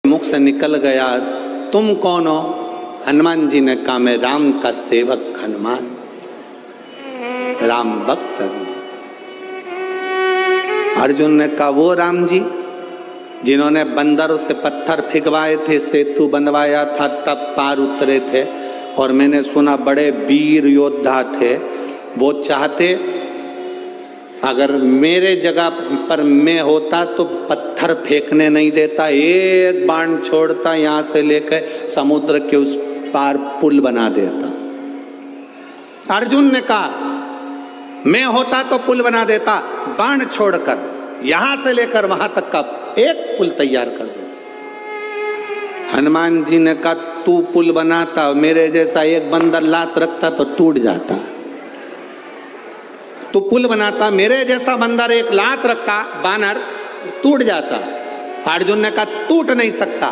मुख से निकल गया, तुम कौन हो? हनुमान जी ने कहा, मैं राम का सेवक हनुमान, राम भक्त। अर्जुन ने कहा, वो राम जी जिन्होंने बंदरों से पत्थर फिगवाए थे, सेतु बनवाया था, तब पार उतरे थे, और मैंने सुना बड़े वीर योद्धा थे, वो चाहते अगर मेरे जगह पर मैं होता तो पत्थर फेंकने नहीं देता, एक बाण छोड़ता, यहां से लेकर समुद्र के उस पार पुल बना देता। अर्जुन ने कहा, मैं होता तो पुल बना देता, बाण छोड़कर यहां से लेकर वहां तक का एक पुल तैयार कर देता। हनुमान जी ने कहा, तू पुल बनाता, मेरे जैसा एक बंदर लात रखता तो टूट जाता। तू पुल बनाता, मेरे जैसा बंदर एक लात रखता, बानर, टूट जाता। अर्जुन ने कहा, टूट नहीं सकता,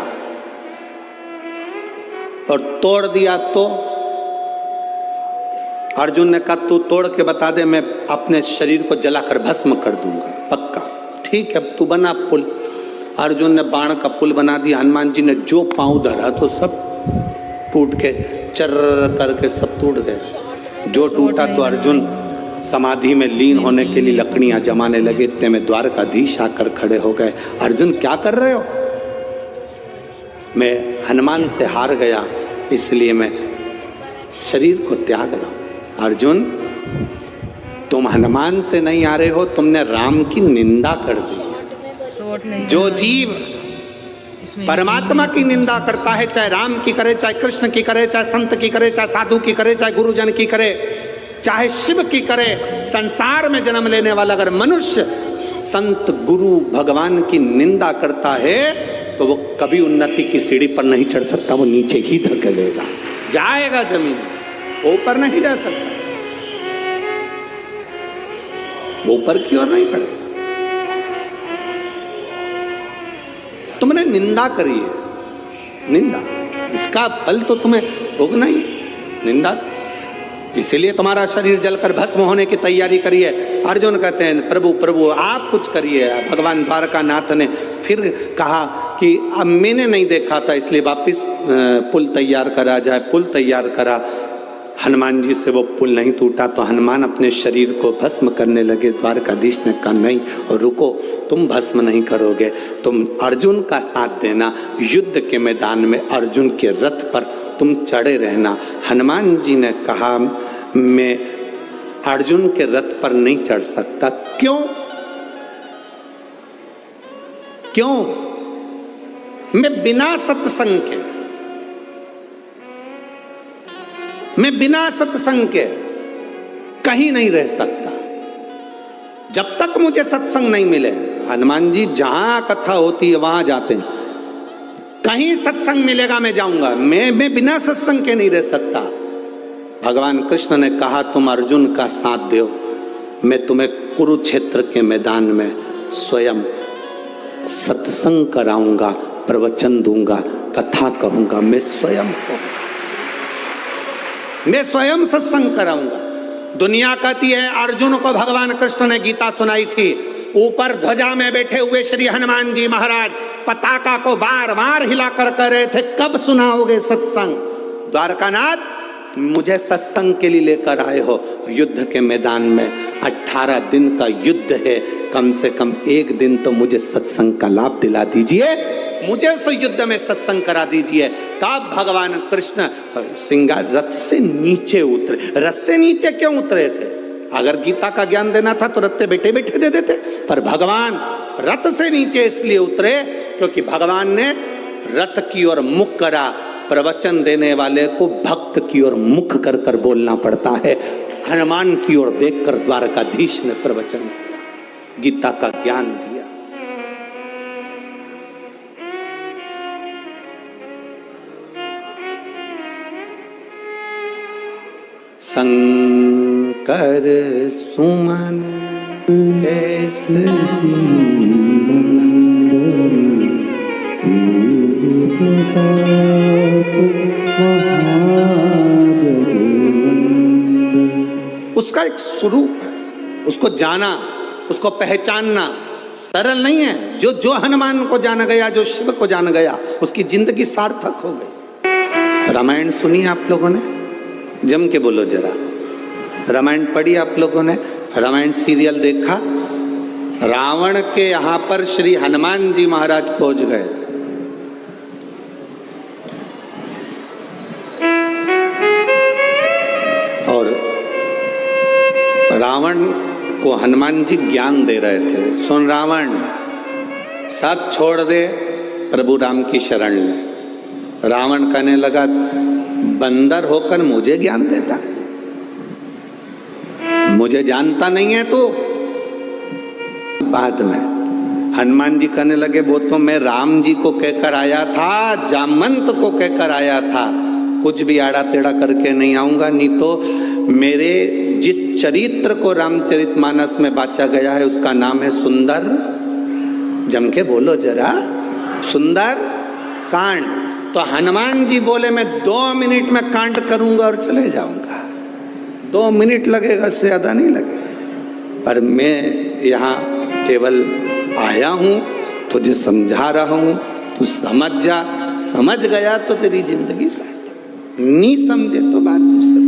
और तोड़ दिया तो? अर्जुन ने कहा, तू तोड़ के बता दे, मैं अपने शरीर को जलाकर भस्म कर दूंगा, पक्का। ठीक है, तू बना पुल। अर्जुन ने बाण का पुल बना दिया। हनुमान जी ने जो पांव धरा तो सब टूट के चर करके सब टूट गए। जो टूटा तो अर्जुन समाधि में लीन होने के लिए लकड़ियां जमाने लगे। इतने में द्वारकाधीश आकर खड़े हो गए। अर्जुन क्या कर रहे हो? मैं हनुमान से हार गया, इसलिए मैं शरीर को त्याग रहा हूं। अर्जुन, तुम हनुमान से नहीं आ रहे हो, तुमने राम की निंदा कर दी। जो जीव परमात्मा की निंदा करता है, चाहे राम की करे, चाहे कृष्ण की करे, चाहे संत की करे, चाहे साधु की करे, चाहे गुरुजन की करे, चाहे शिव की करे, संसार में जन्म लेने वाला अगर मनुष्य संत गुरु भगवान की निंदा करता है तो वो कभी उन्नति की सीढ़ी पर नहीं चढ़ सकता, वो नीचे ही धकेलेगा, जाएगा जमीन, ऊपर नहीं जा सकता, ऊपर की ओर नहीं पड़ेगा। तुमने निंदा करी है, निंदा, इसका फल तो तुम्हें भोगना ही है, निंदा। इसीलिए तुम्हारा शरीर जलकर भस्म होने की तैयारी करी है। अर्जुन कहते हैं, प्रभु प्रभु आप कुछ करिए। भगवान द्वारकानाथ ने फिर कहा कि अब मैंने नहीं देखा था, इसलिए वापिस पुल तैयार करा जाए। पुल तैयार करा, हनुमान जी से वो पुल नहीं टूटा, तो हनुमान अपने शरीर को भस्म करने लगे। द्वारकाधीश ने कहा, नहीं, और रुको, तुम भस्म नहीं करोगे, तुम अर्जुन का साथ देना, युद्ध के मैदान में अर्जुन के रथ पर तुम चढ़े रहना। हनुमान जी ने कहा, मैं अर्जुन के रथ पर नहीं चढ़ सकता। क्यों? क्यों? मैं बिना सत्संग के, मैं बिना सत्संग के कहीं नहीं रह सकता, जब तक मुझे सत्संग नहीं मिले। हनुमान जी जहां कथा होती है वहां जाते हैं, कहीं सत्संग मिलेगा मैं जाऊंगा, मैं बिना सत्संग के नहीं रह सकता। भगवान कृष्ण ने कहा, तुम अर्जुन का साथ दो, मैं तुम्हें कुरुक्षेत्र के मैदान में स्वयं सत्संग कराऊंगा, प्रवचन दूंगा, कथा कहूंगा, मैं स्वयं सत्संग कराऊंगा। दुनिया कहती है अर्जुन को भगवान कृष्ण ने गीता सुनाई थी। ऊपर ध्वजा में बैठे हुए श्री हनुमान जी महाराज पताका को बार बार हिलाकर कह रहे थे, कब सुनाओगे सत्संग? द्वारकानाथ, मुझे सत्संग के लिए लेकर आए हो। युद्ध के मैदान में 18 दिन का युद्ध है, कम से कम एक दिन तो मुझे सत्संग का लाभ दिला दीजिए, मुझे उस युद्ध में सत्संग करा दीजिए। तब भगवान कृष्ण सिंगार रथ से नीचे उतरे। रथ से नीचे क्यों उतरे थे? अगर गीता का ज्ञान देना था तो रथ पे बैठे बैठे दे देते, पर भगवान रथ से नीचे इसलिए उतरे क्योंकि भगवान ने रथ की ओर मुख करा। प्रवचन देने वाले को भक्त की ओर मुख कर कर बोलना पड़ता है। हनुमान की ओर देखकर द्वारकाधीश ने प्रवचन दिया, गीता का ज्ञान दिया। शंकर सुमन कैसे उसका एक स्वरूप है, उसको जाना, उसको पहचानना सरल नहीं है। जो जो हनुमान को जान गया, जो शिव को जान गया, उसकी जिंदगी सार्थक हो गई। रामायण सुनी आप लोगों ने? जम के बोलो जरा। रामायण पढ़ी आप लोगों ने? रामायण सीरियल देखा? रावण के यहां पर श्री हनुमान जी महाराज पहुंच गए। और रावण को हनुमान जी ज्ञान दे रहे थे। सुन रावण, सब छोड़ दे, प्रभु राम की शरण ले। रावण कहने लगा, बंदर होकर मुझे ज्ञान देता है? मुझे जानता नहीं है तू? बाद में हनुमान जी कहने लगे, वो तो मैं राम जी को कहकर आया था, जामंत को कहकर आया था, कुछ भी आड़ा टेढ़ा करके नहीं आऊंगा। नहीं तो मेरे जिस चरित्र को रामचरितमानस में बांचा गया है उसका नाम है सुंदर। जम के बोलो जरा, सुंदर कांड। तो हनुमान जी बोले, मैं 2 मिनट में कांड करूंगा और चले जाऊंगा। 2 मिनट लगेगा, इससे ज्यादा नहीं लगेगा। पर मैं यहाँ केवल आया हूं, तुझे समझा रहा हूं, तू समझ जा। समझ गया तो तेरी जिंदगी सार्थक, नहीं समझे तो बात दूसरी।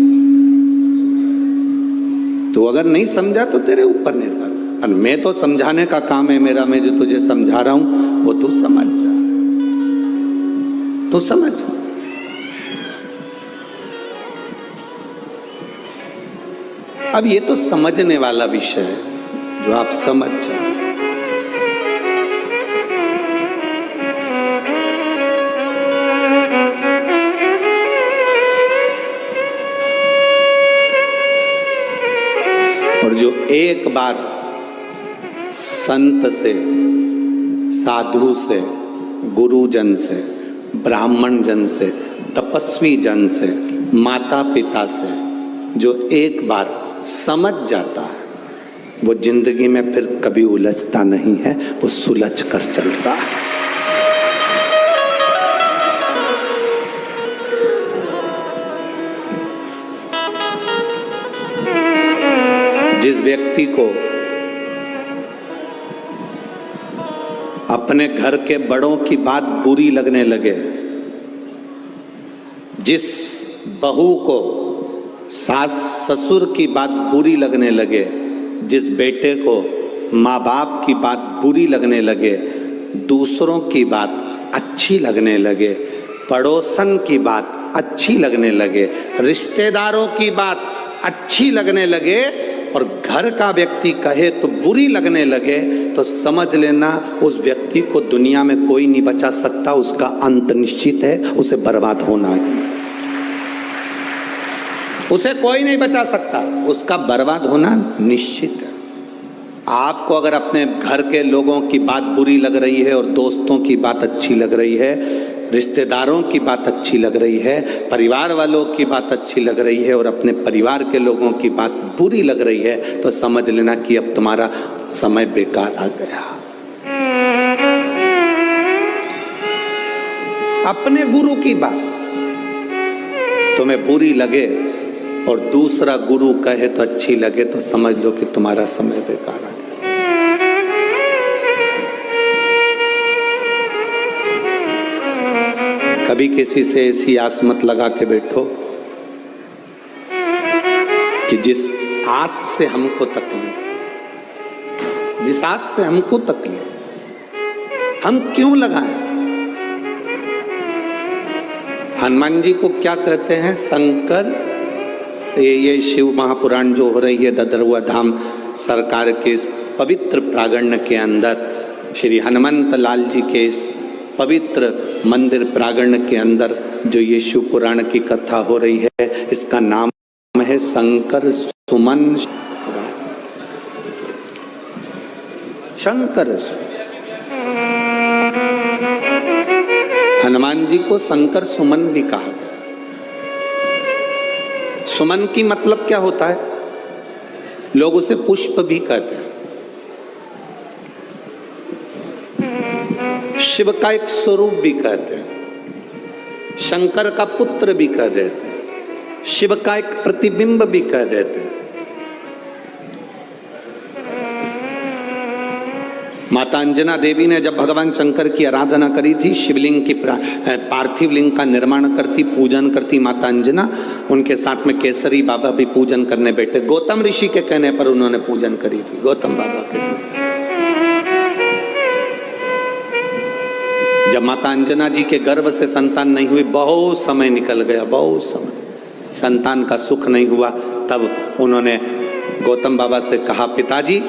तो अगर नहीं समझा तो तेरे ऊपर निर्भर। और मैं तो समझाने का काम है मेरा। मैं जो तुझे समझा रहा हूं वो तू समझ जा, तो समझ। अब ये तो समझने वाला विषय है जो आप समझ जाओ। और जो एक बार संत से, साधु से, गुरुजन से, ब्राह्मण जन से, तपस्वी जन से, माता पिता से जो एक बार समझ जाता है, वो जिंदगी में फिर कभी उलझता नहीं है, वो सुलझ कर चलता है। जिस व्यक्ति को अपने घर के बड़ों की बात बुरी लगने लगे, जिस बहू को सास ससुर की बात बुरी लगने लगे, जिस बेटे को माँ बाप की बात बुरी लगने लगे, दूसरों की बात अच्छी लगने लगे, पड़ोसन की बात अच्छी लगने लगे, रिश्तेदारों की बात अच्छी लगने लगे, और घर का व्यक्ति कहे तो बुरी लगने लगे, तो समझ लेना उस व्यक्ति को दुनिया में कोई नहीं बचा सकता। उसका अंत निश्चित है, उसे बर्बाद होना है। उसे कोई नहीं बचा सकता, उसका बर्बाद होना निश्चित है। आपको अगर अपने घर के लोगों की बात बुरी लग रही है और दोस्तों की बात अच्छी लग रही है, रिश्तेदारों की बात अच्छी लग रही है, परिवार वालों की बात अच्छी लग रही है, और अपने परिवार के लोगों की बात बुरी लग रही है, तो समझ लेना कि अब तुम्हारा समय बेकार आ गया। अपने गुरु की बात तुम्हें बुरी लगे और दूसरा गुरु कहे तो अच्छी लगे, तो समझ लो कि तुम्हारा समय बेकार आ गया। कभी किसी से ऐसी आस मत लगा के बैठो कि जिस आस से हमको तकलीफ, जिस आस से हमको तकलीफ, हम क्यों लगाएं? हनुमान जी को क्या कहते हैं? शंकर। ये शिव महापुराण जो हो रही है ददरुआ धाम सरकार के इस पवित्र प्रांगण के अंदर, श्री हनुमंत लाल जी के इस पवित्र मंदिर प्रांगण के अंदर जो ये शिव पुराण की कथा हो रही है, इसका नाम है शंकर सुमन। शंकर हनुमान जी को शंकर सुमन भी कहा गया। सुमन की मतलब क्या होता है? लोग उसे पुष्प भी कहते हैं। शिव का एक स्वरूप भी कहते हैं, शंकर का पुत्र भी कह देते हैं, शिव का एक प्रतिबिंब भी कह देते हैं। माता अंजना देवी ने जब भगवान शंकर की आराधना करी थी, शिवलिंग की पार्थिव लिंग का निर्माण करती, पूजन करती माता अंजना, उनके साथ में केसरी बाबा भी पूजन करने बैठे। गौतम ऋषि के कहने पर उन्होंने पूजन करी थी, गौतम बाबा के। जब माता अंजना जी के गर्भ से संतान नहीं हुई, बहुत समय निकल गया, बहुत समय, संतान का सुख नहीं हुआ, तब उन्होंने गौतम बाबा से कहा, पिताजी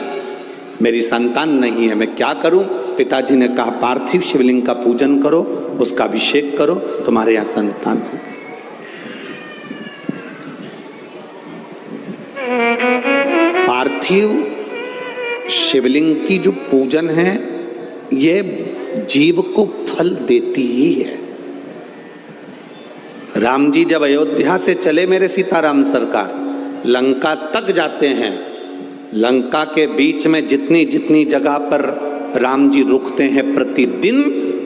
मेरी संतान नहीं है, मैं क्या करूं? पिताजी ने कहा, पार्थिव शिवलिंग का पूजन करो, उसका अभिषेक करो, तुम्हारे यहां संतान हो। पार्थिव शिवलिंग की जो पूजन है, ये जीव को फल देती ही है। राम जी जब अयोध्या से चले, मेरे सीताराम सरकार, लंका तक जाते हैं, लंका के बीच में जितनी जितनी जगह पर राम जी रुकते हैं प्रतिदिन,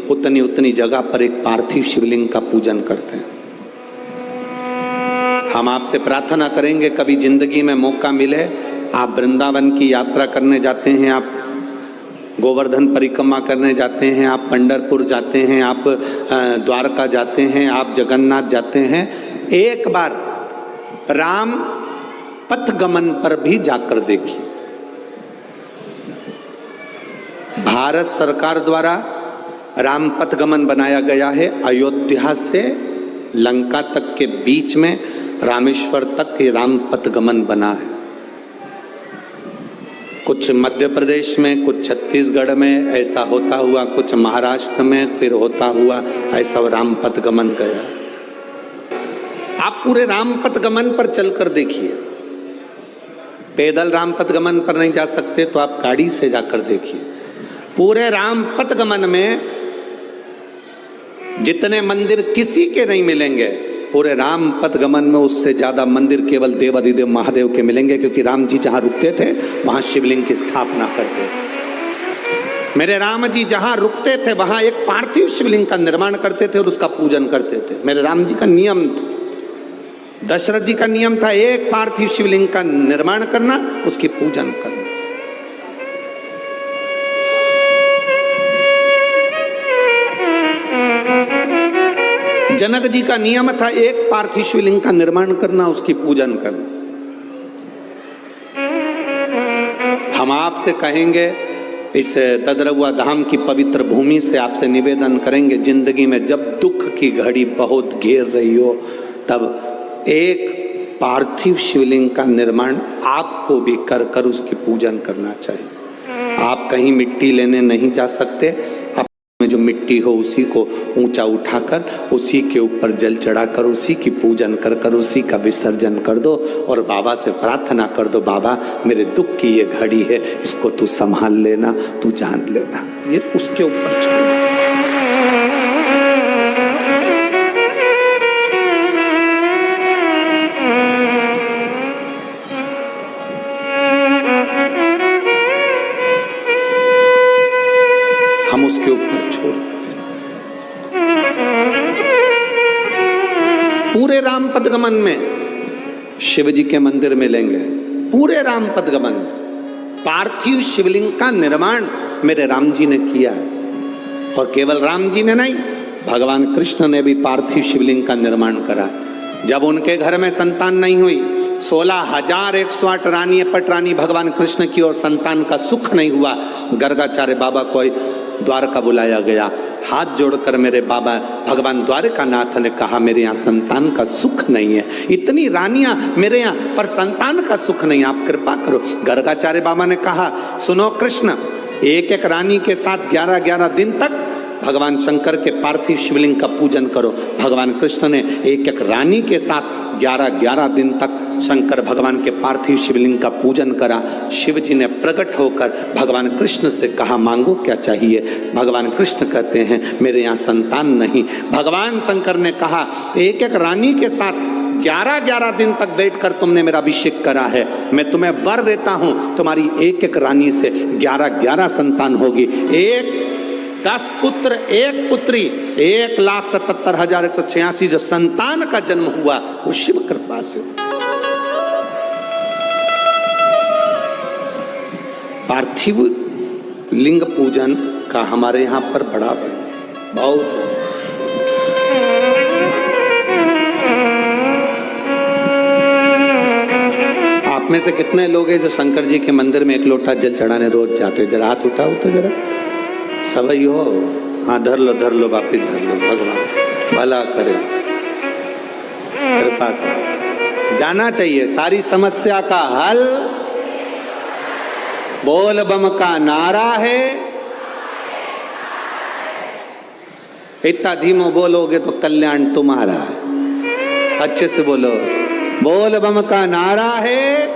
उतनी उतनी जगह पर एक पार्थिव शिवलिंग का पूजन करते हैं। हम आपसे प्रार्थना करेंगे, कभी जिंदगी में मौका मिले, आप वृंदावन की यात्रा करने जाते हैं, आप गोवर्धन परिक्रमा करने जाते हैं, आप पंढरपुर जाते हैं, आप द्वारका जाते हैं, आप जगन्नाथ जाते हैं, एक बार राम पथ गमन पर भी जाकर देखिए। भारत सरकार द्वारा राम पथ गमन बनाया गया है। अयोध्या से लंका तक के बीच में रामेश्वर तक के राम पथ गमन बना है। कुछ मध्य प्रदेश में, कुछ छत्तीसगढ़ में ऐसा होता हुआ, कुछ महाराष्ट्र में फिर होता हुआ ऐसा राम पथ गमन गया। आप पूरे राम पथ गमन पर चलकर देखिए। पैदल राम पथ गमन पर नहीं जा सकते तो आप गाड़ी से जाकर देखिए। पूरे राम पथ गमन में जितने मंदिर किसी के नहीं मिलेंगे, पूरे राम पथ गमन में उससे ज्यादा मंदिर केवल देवाधिदेव महादेव के मिलेंगे, क्योंकि राम जी जहां रुकते थे वहां शिवलिंग की स्थापना करते थे। मेरे राम जी जहां रुकते थे वहां एक पार्थिव शिवलिंग का निर्माण करते थे और उसका पूजन करते थे। मेरे राम जी का नियम था, दशरथ जी का नियम था, एक पार्थिव शिवलिंग का निर्माण करना, उसकी पूजन करना। जनक जी का नियम था, एक पार्थिव शिवलिंग का निर्माण करना, उसकी पूजन करना। हम आपसे कहेंगे, इस ददरउआ धाम की पवित्र भूमि से आपसे निवेदन करेंगे, जिंदगी में जब दुख की घड़ी बहुत घेर रही हो, तब एक पार्थिव शिवलिंग का निर्माण आपको भी कर कर उसकी पूजन करना चाहिए। आप कहीं मिट्टी लेने नहीं जा सकते, में जो मिट्टी हो उसी को ऊंचा उठाकर, उसी के ऊपर जल चढ़ाकर, उसी की पूजन कर कर उसी का विसर्जन कर दो और बाबा से प्रार्थना कर दो, बाबा मेरे दुख की ये घड़ी है, इसको तू संभाल लेना, तू जान लेना। ये उसके ऊपर छोड़। हम उसके ऊपर छोड़ देते। पूरे राम पदगमन में शिव जी के मंदिर मिलेंगे, पूरे राम पदगमन में पार्थिव शिवलिंग का निर्माण मेरे राम जी ने किया है। और केवल राम जी ने नहीं, भगवान कृष्ण ने भी पार्थिव शिवलिंग का निर्माण करा। जब उनके घर में संतान नहीं हुई, 16,108 रानी पटरानी भगवान कृष्ण की, और संतान का सुख नहीं हुआ, गर्गाचार्य बाबा को द्वारका बुलाया गया। हाथ जोड़कर मेरे बाबा भगवान द्वारकानाथ ने कहा, मेरे यहाँ संतान का सुख नहीं है, इतनी रानियां मेरे यहाँ पर संतान का सुख नहीं, आप कृपा करो। गर्गाचार्य बाबा ने कहा, सुनो कृष्ण, एक एक रानी के साथ 11-11 दिन तक भगवान शंकर के पार्थिव शिवलिंग का पूजन करो। भगवान कृष्ण ने एक एक रानी के साथ 11-11 दिन तक शंकर भगवान के पार्थिव शिवलिंग का पूजन करा। शिव जी ने प्रकट होकर भगवान कृष्ण से कहा, मांगो क्या चाहिए। भगवान कृष्ण कहते हैं, मेरे यहाँ संतान नहीं। भगवान शंकर ने कहा, एक एक रानी के साथ 11-11 दिन तक बैठकर तुमने मेरा अभिषेक करा है, मैं तुम्हें वर देता हूं, तुम्हारी एक एक रानी से 11-11 संतान होगी। 10 पुत्र 1 पुत्री, 1,77,186 जो संतान का जन्म हुआ वो शिव कृपा से। पार्थिव लिंग पूजन का हमारे यहाँ पर बड़ा बहुत आप में से कितने लोग हैं जो शंकर जी के मंदिर में 1 लोटा जल चढ़ाने रोज जाते? जरा हाथ उठाओ तो जरा, सभी हो। हाँ धर लो वापिस धर लो। भगवान भला करे, कृपा करे, जाना चाहिए। सारी समस्या का हल बोल बम का नारा है। इतना धीमो बोलोगे तो कल्याण तुम्हारा है। अच्छे से बोलो, बोल बम का नारा है।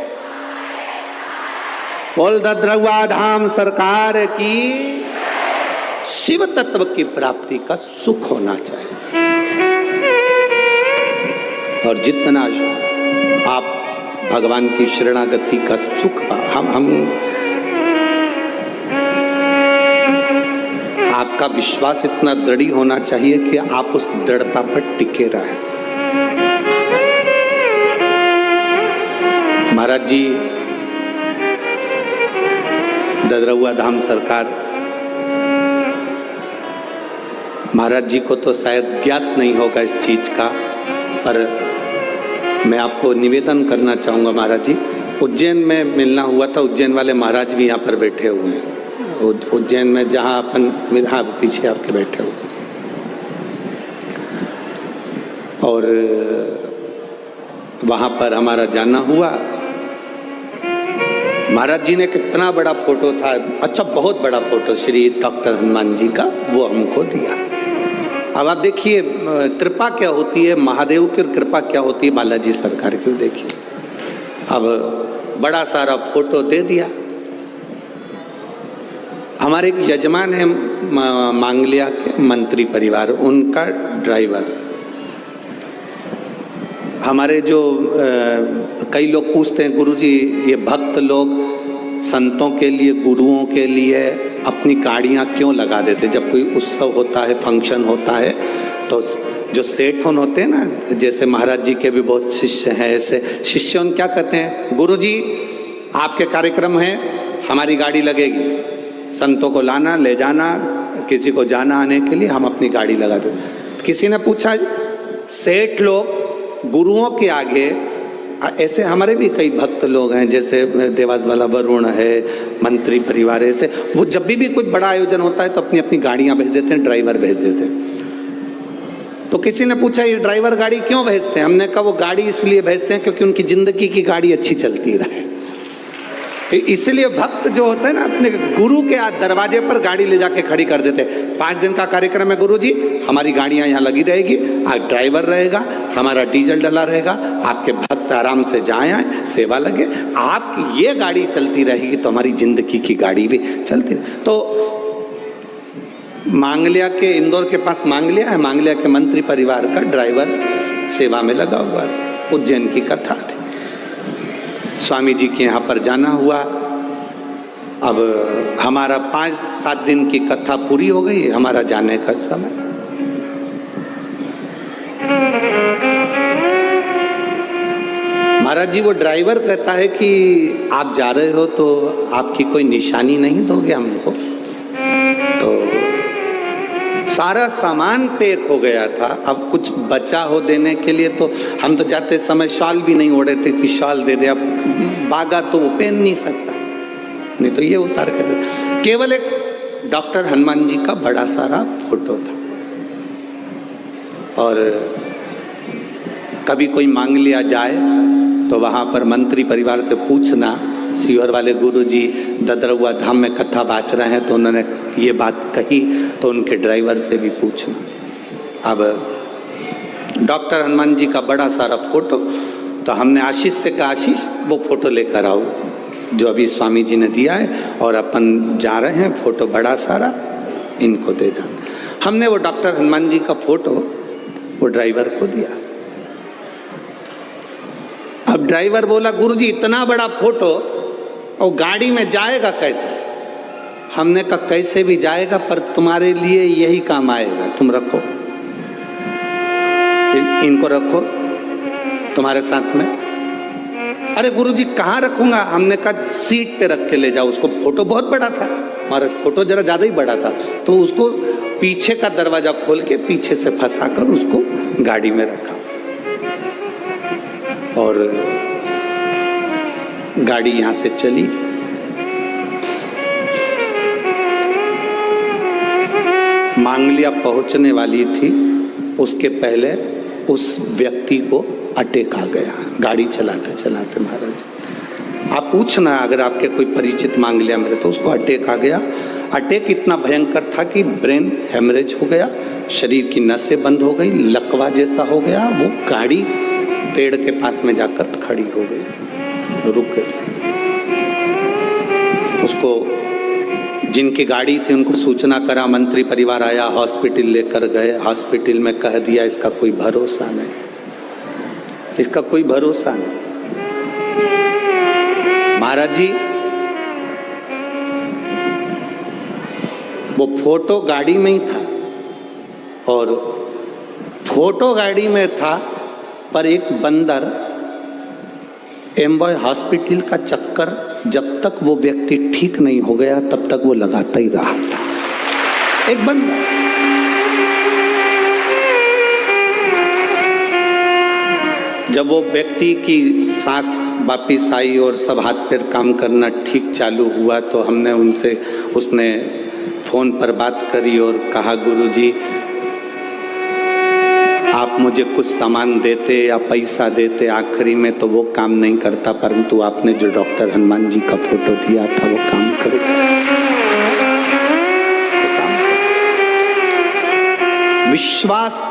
बोल दद्रवा धाम सरकार की। शिव तत्व की प्राप्ति का सुख होना चाहिए। और जितना आप भगवान की शरणागति का सुख हम आपका विश्वास इतना दृढ़ होना चाहिए कि आप उस दृढ़ता पर टिके रहे। महाराज जी ददरउआ धाम सरकार, महाराज जी को तो शायद ज्ञात नहीं होगा इस चीज का, पर मैं आपको निवेदन करना चाहूंगा। महाराज जी उज्जैन में मिलना हुआ था। उज्जैन वाले महाराज भी यहाँ पर बैठे हुए हैं। उज्जैन में जहाँ अपन, हाँ पीछे आपके बैठे हुए, और वहाँ पर हमारा जाना हुआ। महाराज जी ने कितना बड़ा फोटो था, अच्छा बहुत बड़ा फोटो श्री डॉक्टर हनुमान जी का, वो हमको दिया। अब आप देखिए कृपा क्या होती है, महादेव की कृपा क्या होती है, बालाजी सरकार की देखिए। अब बड़ा सारा फोटो दे दिया। हमारे एक यजमान है मांगलिया के मंत्री परिवार, उनका ड्राइवर। हमारे जो कई लोग पूछते हैं गुरुजी ये भक्त लोग संतों के लिए, गुरुओं के लिए अपनी गाड़ियां क्यों लगा देते? जब कोई उत्सव होता है, फंक्शन होता है, तो जो सेठों होते हैं ना, जैसे महाराज जी के भी बहुत शिष्य हैं, ऐसे शिष्य उन क्या कहते हैं, गुरुजी आपके कार्यक्रम है, हमारी गाड़ी लगेगी, संतों को लाना ले जाना, किसी को जाना आने के लिए हम अपनी गाड़ी लगा देते। किसी ने पूछा सेठ लोग गुरुओं के आगे, ऐसे हमारे भी कई भक्त लोग हैं, जैसे देवास वाला वरुण है, मंत्री परिवार, ऐसे वो जब भी कोई बड़ा आयोजन होता है तो अपनी अपनी गाड़ियां भेज देते हैं, ड्राइवर भेज देते हैं। तो किसी ने पूछा ये ड्राइवर गाड़ी क्यों भेजते हैं? हमने कहा वो गाड़ी इसलिए भेजते हैं क्योंकि उनकी जिंदगी की गाड़ी अच्छी चलती रहे। इसलिए भक्त जो होते हैं ना, अपने गुरु के दरवाजे पर गाड़ी ले जाके खड़ी कर देते हैं। 5 दिन का कार्यक्रम है गुरुजी, हमारी गाड़ियां यहाँ लगी रहेगी, आज ड्राइवर रहेगा, हमारा डीजल डला रहेगा, आपके भक्त आराम से जाए आए, सेवा लगे, आपकी ये गाड़ी चलती रहेगी तो हमारी जिंदगी की गाड़ी भी चलती रहे। तो मांगलिया के, इंदौर के पास मांगलिया है, मांगलिया के मंत्री परिवार का ड्राइवर सेवा में लगा हुआ था। उज्जैन की कथा थी, स्वामी जी के यहाँ पर जाना हुआ। अब हमारा 5-7 दिन की कथा पूरी हो गई, हमारा जाने का समय। महाराज जी वो ड्राइवर कहता है कि आप जा रहे हो तो आपकी कोई निशानी नहीं दोगे हमको? तो सारा सामान पैक हो गया था, अब कुछ बचा हो देने के लिए, तो हम तो जाते समय शॉल भी नहीं ओढ़े थे कि शॉल दे दे। अब बागा तो वो पहन नहीं सकता, नहीं तो ये उतार के दे। केवल एक डॉक्टर हनुमान जी का बड़ा सारा फोटो था। और कभी कोई मांग लिया जाए तो वहाँ पर मंत्री परिवार से पूछना, सीहोर वाले गुरुजी ददरउआ धाम में कथा बाँच रहे हैं तो उन्होंने ये बात कही, तो उनके ड्राइवर से भी पूछना। अब डॉक्टर हनुमान जी का बड़ा सारा फोटो, तो हमने आशीष से कहा आशीष वो फोटो लेकर आओ जो अभी स्वामी जी ने दिया है, और अपन जा रहे हैं, फोटो बड़ा सारा इनको दे दो। हमने वो डॉक्टर हनुमान जी का फोटो वो ड्राइवर को दिया। अब ड्राइवर बोला गुरुजी इतना बड़ा फोटो और गाड़ी में जाएगा कैसे? हमने कहा कैसे भी जाएगा, पर तुम्हारे लिए यही काम आएगा, तुम रखो, इनको रखो तुम्हारे साथ में। अरे गुरुजी कहाँ रखूंगा? हमने कहा सीट पे रख के ले जाओ उसको। फोटो बहुत बड़ा था, हमारा फोटो जरा ज्यादा ही बड़ा था, तो उसको पीछे का दरवाजा खोल के पीछे से फंसाकर उसको गाड़ी में रखा और गाड़ी यहां से चली। मांगलिया पहुंचने वाली थी, उसके पहले उस व्यक्ति को अटैक आ गया गाड़ी चलाते चलाते। महाराज आप पूछना अगर आपके कोई परिचित मांगलिया में तो उसको अटैक आ गया। अटैक इतना भयंकर था कि ब्रेन हेमरेज हो गया, शरीर की नसें बंद हो गई, लकवा जैसा हो गया। वो गाड़ी पेड़ के पास में जाकर खड़ी हो गई, रुक गई। उसको जिनकी गाड़ी थी उनको सूचना करा, मंत्री परिवार आया, हॉस्पिटल लेकर गए। हॉस्पिटल में कह दिया इसका कोई भरोसा नहीं, इसका कोई भरोसा नहीं। महाराज जी वो फोटो गाड़ी में ही था और फोटो गाड़ी में था, पर एक बंदर एम्बॉय हॉस्पिटल का चक्कर जब तक वो व्यक्ति ठीक नहीं हो गया तब तक वो लगाता ही रहा था। एक बंदर जब वो व्यक्ति की सांस वापिस आई और सब हाथ पैर काम करना ठीक चालू हुआ तो हमने उनसे, उसने फोन पर बात करी और कहा गुरुजी आप मुझे कुछ सामान देते या पैसा देते, आखिरी में तो वो काम नहीं करता, परंतु आपने जो डॉक्टर हनुमान जी का फोटो दिया था वो काम करेगा। विश्वास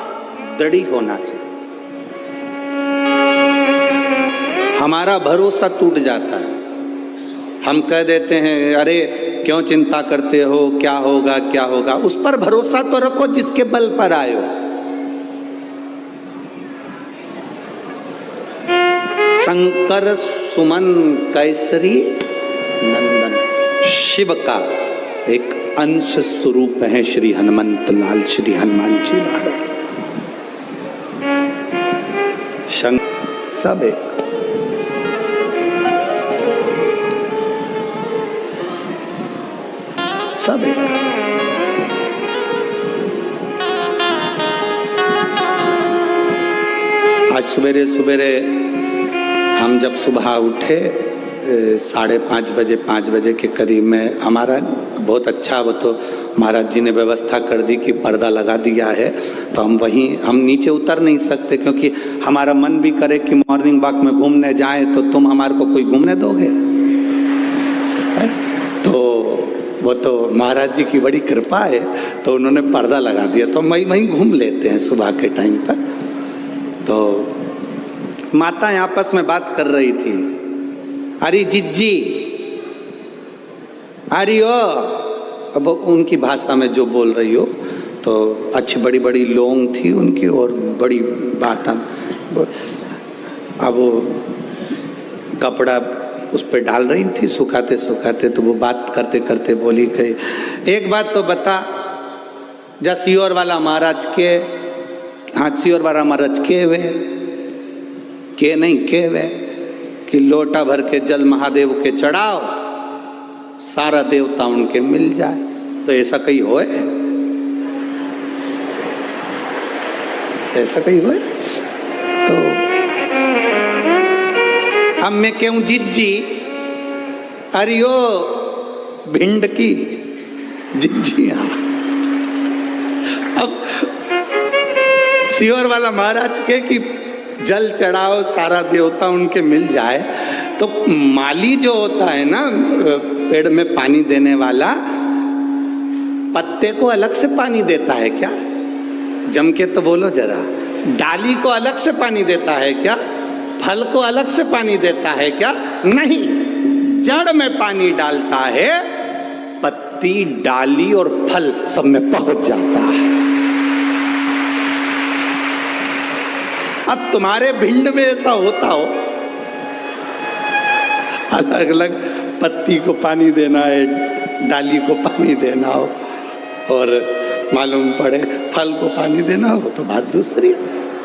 दृढ़ होना चाहिए। हमारा भरोसा टूट जाता है, हम कह देते हैं अरे क्यों चिंता करते हो, क्या होगा क्या होगा। उस पर भरोसा तो रखो जिसके बल पर आए हो। शंकर सुमन कैसरी नंदन, शिव का एक अंश स्वरूप है श्री हनुमंत लाल, श्री हनुमान जी महाराज। शंकर सब एक, सब एक। आज सवेरे सवेरे हम जब सुबह उठे 5:30 बजे, 5 बजे के करीब में, हमारा बहुत अच्छा, वो तो महाराज जी ने व्यवस्था कर दी कि पर्दा लगा दिया है, तो हम नीचे उतर नहीं सकते क्योंकि हमारा मन भी करे कि मॉर्निंग वॉक में घूमने जाएं तो तुम हमारे को कोई घूमने दोगे? तो वो तो महाराज जी की बड़ी कृपा है, तो उन्होंने पर्दा लगा दिया, तो हम वहीं घूम लेते हैं सुबह के टाइम पर। तो माताएं आपस में बात कर रही थी, अरे जिज्जी, अरे ओ, अब उनकी भाषा में जो बोल रही हो, तो अच्छी बड़ी बड़ी लोंग थी उनकी और बड़ी बात। अब वो कपड़ा उस पर डाल रही थी सुखाते सुखाते, तो वो बात करते करते बोली गई, एक बात तो बता, जा सियोर वाला महाराज के, हाँ सियोर वाला महाराज के वे के नहीं के वे कि लोटा भर के जल महादेव के चढ़ाओ, सारा देवता उनके मिल जाए। तो ऐसा कहीं होए? ऐसा कहीं होए? तो अब मैं क्यों जिज्जी, अरे ओ भिंड की जिज्जियां। अब सियोर वाला महाराज के कि जल चढ़ाओ सारा देवता उनके मिल जाए, तो माली जो होता है ना पेड़ में पानी देने वाला, पत्ते को अलग से पानी देता है क्या? जम के तो बोलो जरा। डाली को अलग से पानी देता है क्या? फल को अलग से पानी देता है क्या? नहीं, जड़ में पानी डालता है, पत्ती डाली और फल सब में पहुंच जाता है। अब तुम्हारे भिंड में ऐसा होता हो, अलग अलग पत्ती को पानी देना है, डाली को पानी देना हो, और मालूम पड़े फल को पानी देना हो, तो बात दूसरी।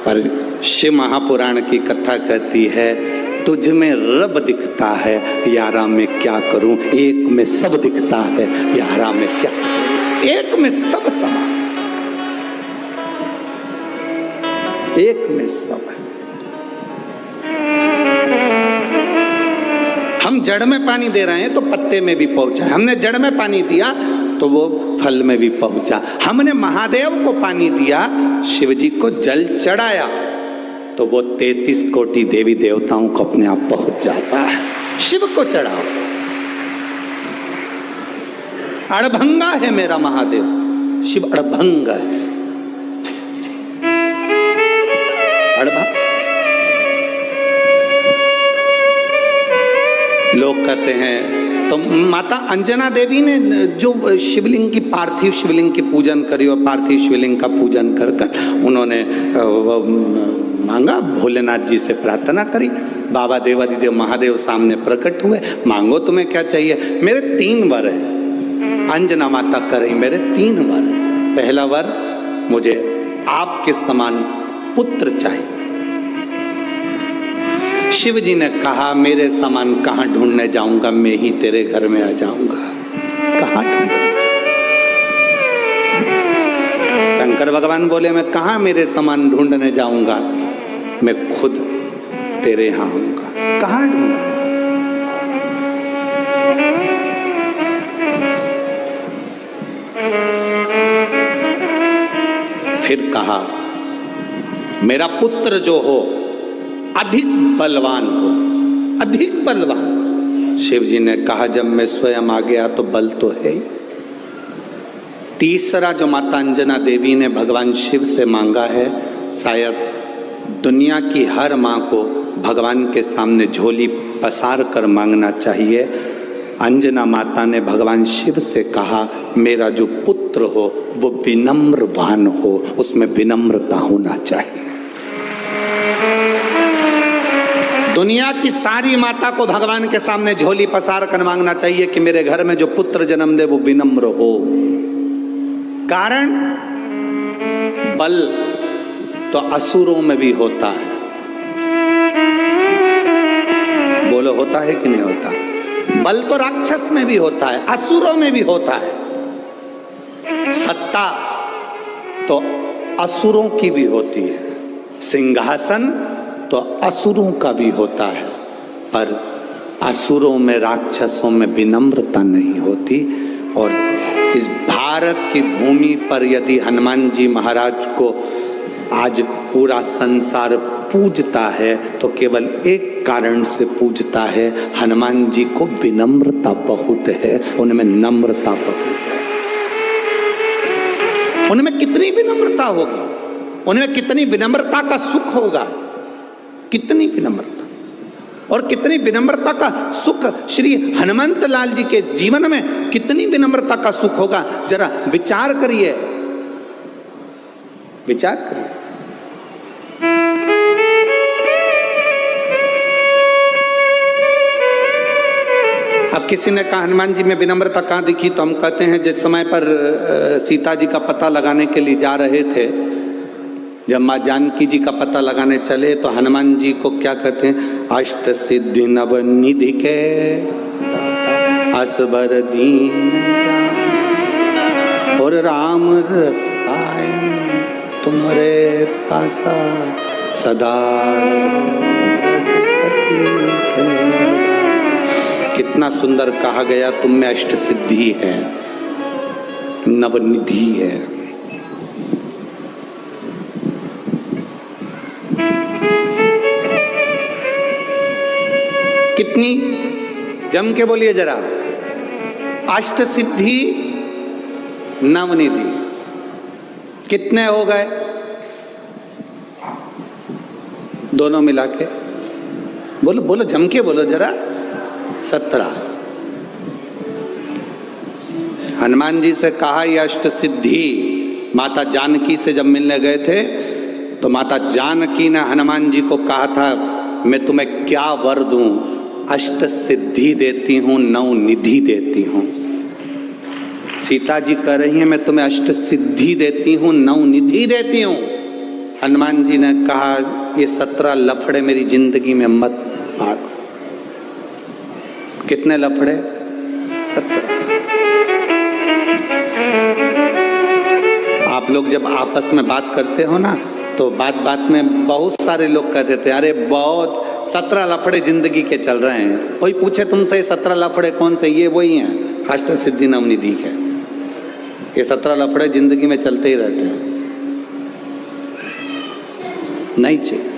पर शिव महापुराण की कथा कहती है तुझ में रब दिखता है, यारा मैं क्या करूं, एक में सब दिखता है, यारा मैं क्या करूं। एक में सब समा, एक में सब है। हम जड़ में पानी दे रहे हैं तो पत्ते में भी पहुंचा है, हमने जड़ में पानी दिया तो वो फल में भी पहुंचा। हमने महादेव को पानी दिया, शिव जी को जल चढ़ाया तो वो 33 कोटि देवी देवताओं को अपने आप पहुंच जाता है। शिव को चढ़ाओ। अड़भंगा है मेरा महादेव, शिव अड़भंगा है। लोग कहते हैं तो माता अंजना देवी ने जो शिवलिंग की, पार्थिव शिवलिंग की पूजन करी और पार्थिव शिवलिंग का पूजन कर कर उन्होंने मांगा, भोलेनाथ जी से प्रार्थना करी। बाबा देवादिदेव महादेव सामने प्रकट हुए, मांगो तुम्हें क्या चाहिए। मेरे 3 वर है, अंजना माता कर रही, मेरे 3 वर है। पहला वर, मुझे आपके समान पुत्र चाहिए। शिव जी ने कहा मेरे समान कहां ढूंढने जाऊंगा, मैं ही तेरे घर में आ जाऊंगा। कहां ढूंढने? शंकर भगवान बोले मैं कहां मेरे समान ढूंढने जाऊंगा, मैं खुद तेरे यहां आऊंगा। कहां ढूंढने? फिर कहा मेरा पुत्र जो हो अधिक बलवान हो, अधिक बलवान। शिव जी ने कहा जब मैं स्वयं आ गया तो बल तो है ही। तीसरा जो माता अंजना देवी ने भगवान शिव से मांगा है, शायद दुनिया की हर माँ को भगवान के सामने झोली पसार कर मांगना चाहिए। अंजना माता ने भगवान शिव से कहा मेरा जो पुत्र हो वो विनम्रवान हो, उसमें विनम्रता होना चाहिए। दुनिया की सारी माता को भगवान के सामने झोली पसार कर मांगना चाहिए कि मेरे घर में जो पुत्र जन्म दे वो विनम्र हो। कारण बल तो असुरों में भी होता है। बोलो होता है कि नहीं होता? बल तो राक्षस में भी होता है, असुरों में भी होता है। सत्ता तो असुरों की भी होती है, सिंहासन तो असुरों का भी होता है, पर असुरों में, राक्षसों में विनम्रता नहीं होती। और इस भारत की भूमि पर यदि हनुमान जी महाराज को आज पूरा संसार पूजता है तो केवल एक कारण से पूजता है, हनुमान जी को विनम्रता बहुत है, उनमें नम्रता बहुत है। उनमें कितनी विनम्रता होगी, उनमें कितनी विनम्रता का सुख होगा, कितनी विनम्रता और कितनी विनम्रता का सुख श्री हनुमंत लाल जी के जीवन में कितनी विनम्रता का सुख होगा। जरा विचार करिए, विचार करिए। अब किसी ने कहा हनुमान जी में विनम्रता कहाँ दिखी, तो हम कहते हैं जिस समय पर सीता जी का पता लगाने के लिए जा रहे थे, जब माँ जानकी जी का पता लगाने चले तो हनुमान जी को क्या कहते हैं, अष्ट सिद्धि नव निधि के दाता असबर दीन और राम रसायन तुम्हारे पासा सदा। कितना सुंदर कहा गया, तुम में अष्ट सिद्धि है, नवनिधि है। कितनी, जम के बोलिए जरा, अष्ट सिद्धि नवनिधि कितने हो गए दोनों मिला के? बोलो बोलो, जम के बोलो जरा। 17। हनुमान जी से कहा ये अष्ट सिद्धि। माता जानकी से जब मिलने गए थे तो माता जानकी ने हनुमान जी को कहा था मैं तुम्हें क्या वर दूं, अष्ट सिद्धि देती हूं, नौ निधि देती हूं। सीता जी कह रही हैं मैं तुम्हें अष्ट सिद्धि देती हूं, नौ निधि देती हूं। हनुमान जी ने कहा ये 17 लफड़े मेरी जिंदगी में मत बाढ़। कितने लफड़े? 17। आप लोग जब आपस में बात करते हो ना, तो बात बात में बहुत सारे लोग कह देते अरे बहुत 17 लफड़े जिंदगी के चल रहे हैं। कोई पूछे तुमसे 17 लफड़े कौन से? ये वही हैं, अष्ट सिद्धि नवनिधि है। ये 17 लफड़े जिंदगी में चलते ही रहते हैं। नहीं चाहिए।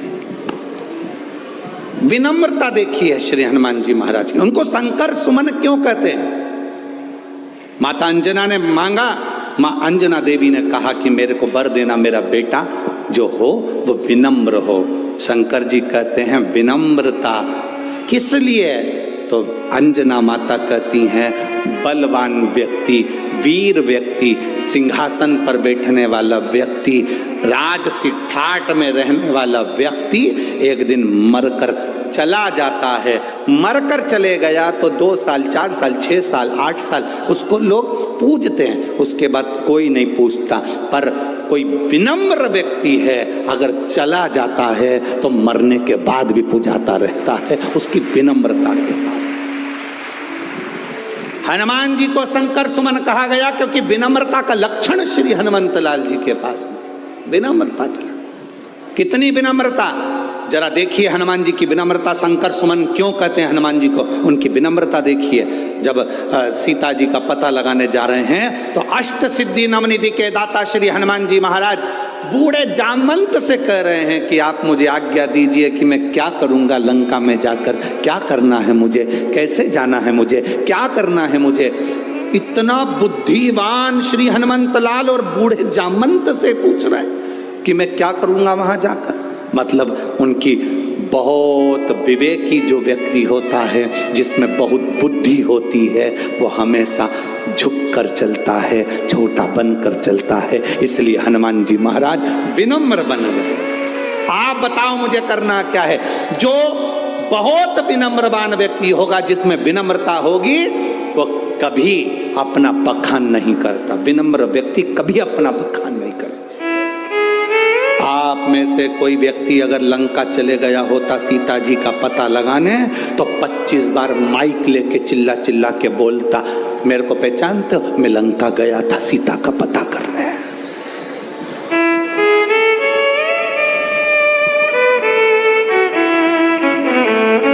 विनम्रता देखिए श्री हनुमान जी महाराज की। उनको शंकर सुमन क्यों कहते हैं? माता अंजना ने मांगा, मां अंजना देवी ने कहा कि मेरे को वर देना, मेरा बेटा जो हो वो विनम्र हो। शंकर जी कहते हैं विनम्रता किस लिए? तो अंजना माता कहती हैं बलवान व्यक्ति, वीर व्यक्ति, सिंहासन पर बैठने वाला व्यक्ति, राजसी ठाट में रहने वाला व्यक्ति एक दिन मरकर चला जाता है। मरकर चले गया तो 2 साल, 4 साल, 6 साल, 8 साल उसको लोग पूजते हैं, उसके बाद कोई नहीं पूछता। पर कोई विनम्र व्यक्ति है, अगर चला जाता है तो मरने के बाद भी पूजाता रहता है, उसकी विनम्रता के बाद। हनुमान जी को शंकर सुमन कहा गया क्योंकि विनम्रता का लक्षण श्री हनुमंत लाल जी के पास विनम्रता था। कितनी विनम्रता! जरा देखिए हनुमान जी की विनम्रता। शंकर सुमन क्यों कहते हैं हनुमान जी को? उनकी विनम्रता देखिए। जब सीता जी का पता लगाने जा रहे हैं तो अष्ट सिद्धि नवनिधि के दाता श्री हनुमान जी महाराज बूढ़े जामवंत से कह रहे हैं कि आप मुझे आज्ञा दीजिए कि मैं क्या करूंगा लंका में जाकर, क्या करना है मुझे, कैसे जाना है मुझे, क्या करना है मुझे। इतना बुद्धिवान श्री हनुमंत लाल और बूढ़े जामवंत से पूछ रहे हैं कि मैं क्या करूंगा वहां जाकर। मतलब उनकी बहुत विवेकी जो व्यक्ति होता है, जिसमें बहुत बुद्धि होती है, वो हमेशा झुक कर चलता है, छोटा बनकर चलता है। इसलिए हनुमान जी महाराज विनम्र बन गए। आप बताओ मुझे करना क्या है? जो बहुत विनम्रवान व्यक्ति होगा, जिसमें विनम्रता होगी, वो कभी अपना बखान नहीं करता। विनम्र व्यक्ति कभी अपना बखान नहीं करता। आप में से कोई व्यक्ति अगर लंका चले गया होता सीता जी का पता लगाने, तो 25 बार माइक लेके चिल्ला चिल्ला के बोलता, मेरे को पहचानते हो, मैं लंका गया था, सीता का पता कर रहे हैं।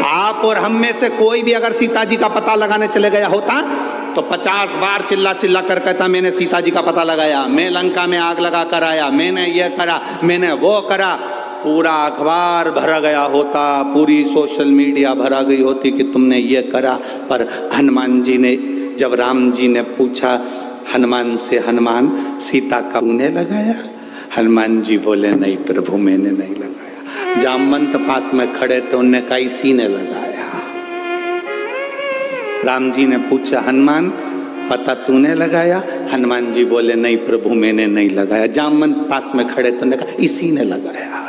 आप और हम में से कोई भी अगर सीता जी का पता लगाने चले गया होता तो 50 बार चिल्ला चिल्ला कर कहता, मैंने सीता जी का पता लगाया, मैं लंका में आग लगा कर आया, मैंने ये करा, मैंने वो करा। पूरा अखबार भरा गया होता, पूरी सोशल मीडिया भरा गई होती कि तुमने ये करा। पर हनुमान जी ने, जब राम जी ने पूछा हनुमान से, हनुमान सीता का तूने लगाया? हनुमान जी बोले नहीं प्रभु, मैंने नहीं लगाया। जामवंत पास में खड़े थे, उनने कहा इसी ने लगाया। राम जी ने पूछा हनुमान पता तूने लगाया? हनुमान जी बोले नहीं प्रभु, मैंने नहीं लगाया। जामवंत पास में खड़े तो ने कहा इसी ने लगाया।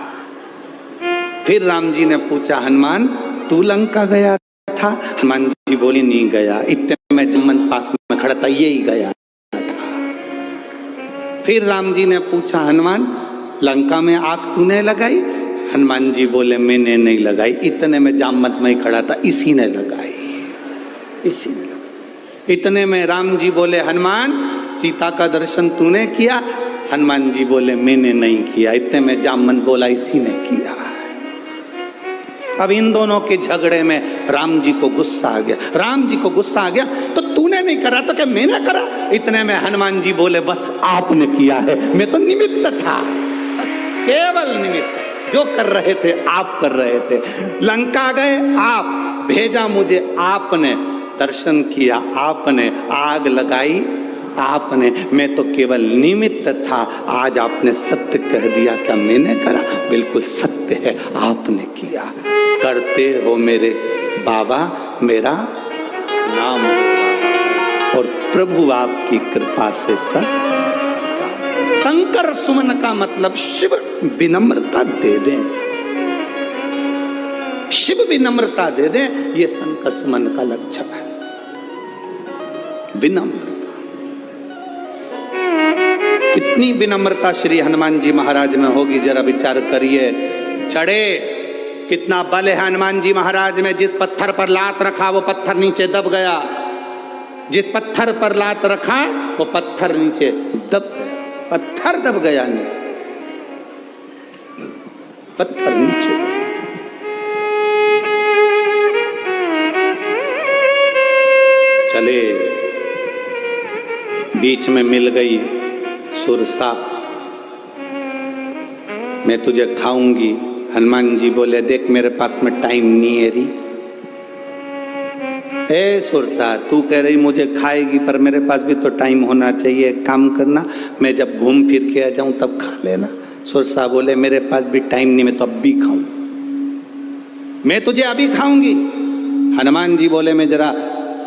फिर राम जी ने पूछा हनुमान तू लंका गया था? हनुमान जी बोले नहीं गया। इतने में जामवंत पास में खड़ा था, यही गया था। फिर राम जी ने पूछा हनुमान लंका में आग तूने लगाई? हनुमान जी बोले मैंने नहीं लगाई। इतने में जामवंत में ही खड़ा था, इसी ने लगाई, इसी ने लगाई। इतने में राम जी बोले हनुमान सीता का दर्शन तूने किया? हनुमान जी बोले मैंने नहीं किया। इतने में जामवंत बोला इसी ने किया। अब इन दोनों के झगड़े में राम जी को गुस्सा आ गया। राम जी को गुस्सा आ गया तो तूने नहीं करा तो क्या मैंने करा? इतने में हनुमान जी बोले बस आपने किया है, मैं तो निमित्त था, बस केवल निमित्त। जो कर रहे थे आप कर रहे थे। लंका गए आप, भेजा मुझे आपने, दर्शन किया आपने, आग लगाई आपने, मैं तो केवल निमित्त था। आज आपने सत्य कह दिया, क्या मैंने करा? बिल्कुल सत्य है, आपने किया। करते हो मेरे बाबा, मेरा नाम और प्रभु आपकी कृपा से सब। शंकर सुमन का मतलब शिव विनम्रता दे दें, शिव विनम्रता दे दें, ये शंकर सुमन का लक्षण है। विनम्रता, कितनी विनम्रता श्री हनुमान जी महाराज में होगी, जरा विचार करिए। चढ़े कितना बल है हनुमान जी महाराज में। जिस पत्थर पर लात रखा वो पत्थर नीचे दब गया, जिस पत्थर पर लात रखा वो पत्थर नीचे दब गया, पत्थर दब गया नीचे, पत्थर नीचे। चले बीच में मिल गई सुरसा, मैं तुझे खाऊंगी। हनुमान जी बोले देख मेरे पास में टाइम नहीं है री। ए सुरसा, तू कह रही मुझे खाएगी पर मेरे पास भी तो टाइम होना चाहिए। काम करना, मैं जब घूम फिर के आ जाऊं तब खा लेना। सुरसा बोले मेरे पास भी टाइम नहीं, मैं तो अब भी खाऊं, मैं तुझे अभी खाऊंगी। हनुमान जी बोले मैं जरा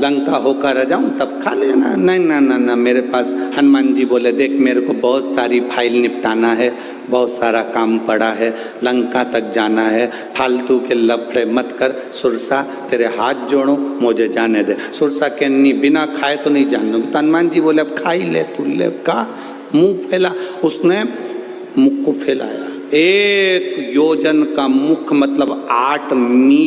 लंका होकर आ जाऊं तब खा लेना। नहीं ना ना ना, मेरे पास। हनुमान जी बोले देख मेरे को बहुत सारी फाइल निपटाना है, बहुत सारा काम पड़ा है, लंका तक जाना है, फालतू के लफड़े मत कर। सुरसा तेरे हाथ जोड़ो, मुझे जाने दे। सुरसा के नहीं, बिना खाए तो नहीं जान दूंगी। तो हनुमान जी बोले अब खा ही ले, तू ले। का मुंह फैला, उसने मुख को फैलाया। 1 योजन का मुख मतलब 8 मील